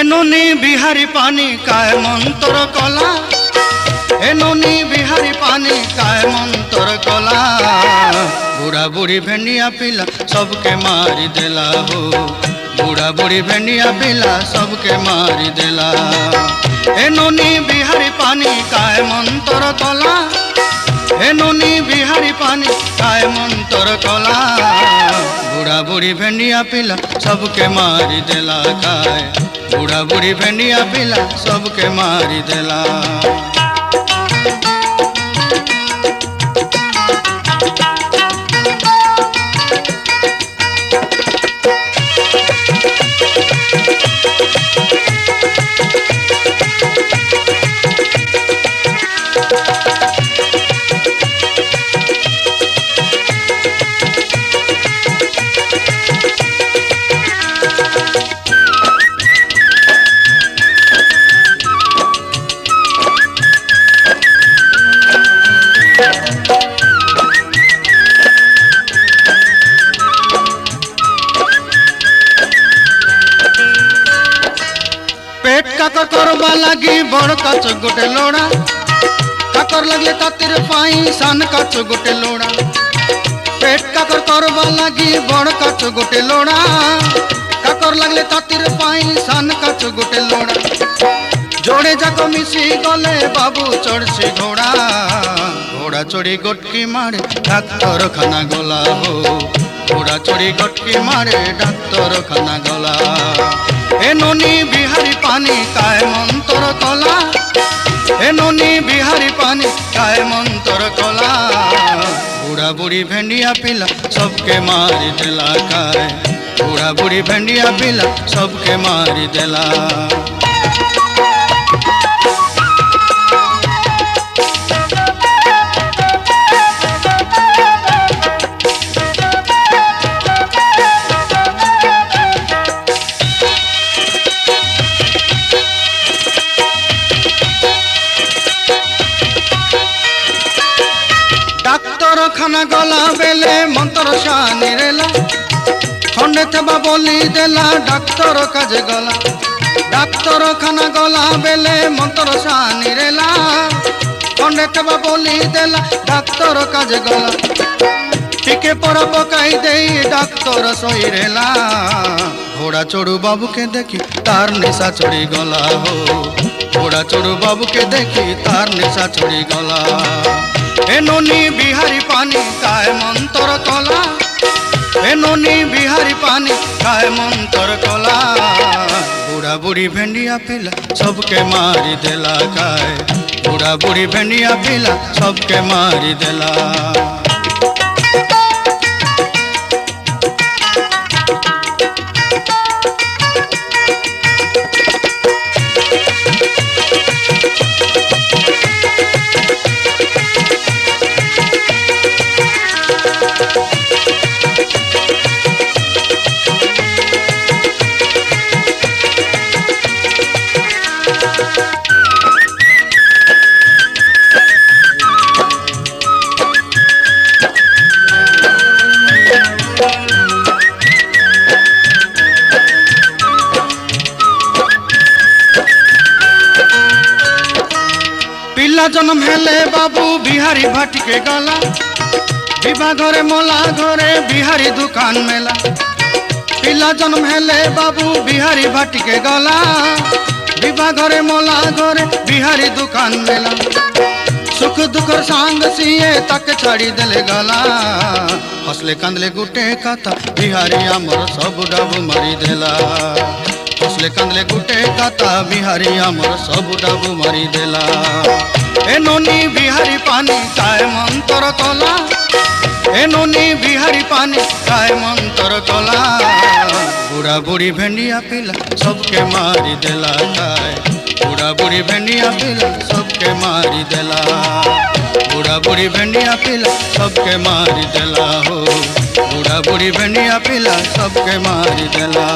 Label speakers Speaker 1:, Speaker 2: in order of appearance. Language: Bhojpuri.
Speaker 1: एनोनी बिहारी पानी काय मंतर कला, एनोनी बिहारी पानी काय मंतर कला। बूढ़ा बूढ़ी भेंडिया पिला सबके मारी देला हो, बूढ़ा बूढ़ी भेंडिया पिला सबके मारी देला। एनोनी बिहारी पानी काय मंतर कला, एनोनी बिहारी पानी काय मंतर कला। बूढ़ा बूढ़ी भेंडिया पिला सबके मारी देला काय, बूढ़ा बूढ़ी भेंडिया पिला सबके मारी देला। पेट काकर करबा लगी बड़ कच गोटे लोड़ा, काकर लगले तातिर पाई सान कच गोटे लोड़ा। पेट काकर करबा लगी बड़ कच गोटे लोड़ा, काकर लगले तातिर पाई सान कच गोटे लोड़ा। जोड़े जाक मिसी गले बाबू चढ़सी घोड़ा, घोड़ा चढ़ी गोटकी मारे डाक्तर खाना गला हो, घोड़ा चढ़ी गोटकी मारे डाक्तर खाना गला। एनोनी बिहारी पानी काय मंतर कला, एनोनी बिहारी पानी काय मंतर कला। बूढ़ा बूढ़ी भेंडिया पिला सबके मारी देला काय, बूढ़ा बूढ़ी भेंडिया पिला सबके मारी देला। डाक्तर खाना गला बेले मंत्र शानी रेला, खंडे थेबा बोली देला डाक्तर काजे गला। डाक्तर खाना गला बेले मंत्र शानी रेला, खंडे थेबा बोली देला डाक्तर काजे गला। टिके पर पकाई दे डाक्तर सोई रेला, घोड़ा चढ़ू बाबू के देखी तार निशा चढ़ी गला हो, घोड़ा चढ़ू बाबू के देखी तार निशा चढ़ी गला। एनोनी बिहारी पानी काय मंतर कला, एनोनी बिहारी पानी काय मंतर कला। बूढ़ा बूढ़ी भेंडिया पिला सबके मारी देला काय, बूढ़ा बूढ़ी भेंडिया पिला सबके मारी देला। पिला जन्म हेले बाबू बिहारी भाटी के गला, विवाह घरे मोला घरे बिहारी दुकान मेला। पिला जन्म हेले बाबू बिहारी भाटी के गला, विवाह घरे मोला घरे बिहारी दुकान मेला। सुख दुख सांग सिए तक छाड़ी देले गला, हसले कांदले गुटे काता बिहारी आमर सब डाबू मारी देला। हसले कांदले गुटे काता बिहारी आमर सब डाबू मारी देला। एनोनी बिहारी पानी काय मंतर कला, एनोनी बिहारी पानी काय मंतर कला। बूढ़ा बूढ़ी भेंडिया पिला सबके मारी देला काय, बूढ़ा बूढ़ी भेंडिया पिला सबके मारी देला। बूढ़ा बूढ़ी भेंडिया पिला सबके मारी देला हो, बूढ़ा बूढ़ी भेंडिया पिला सबके मारी देला।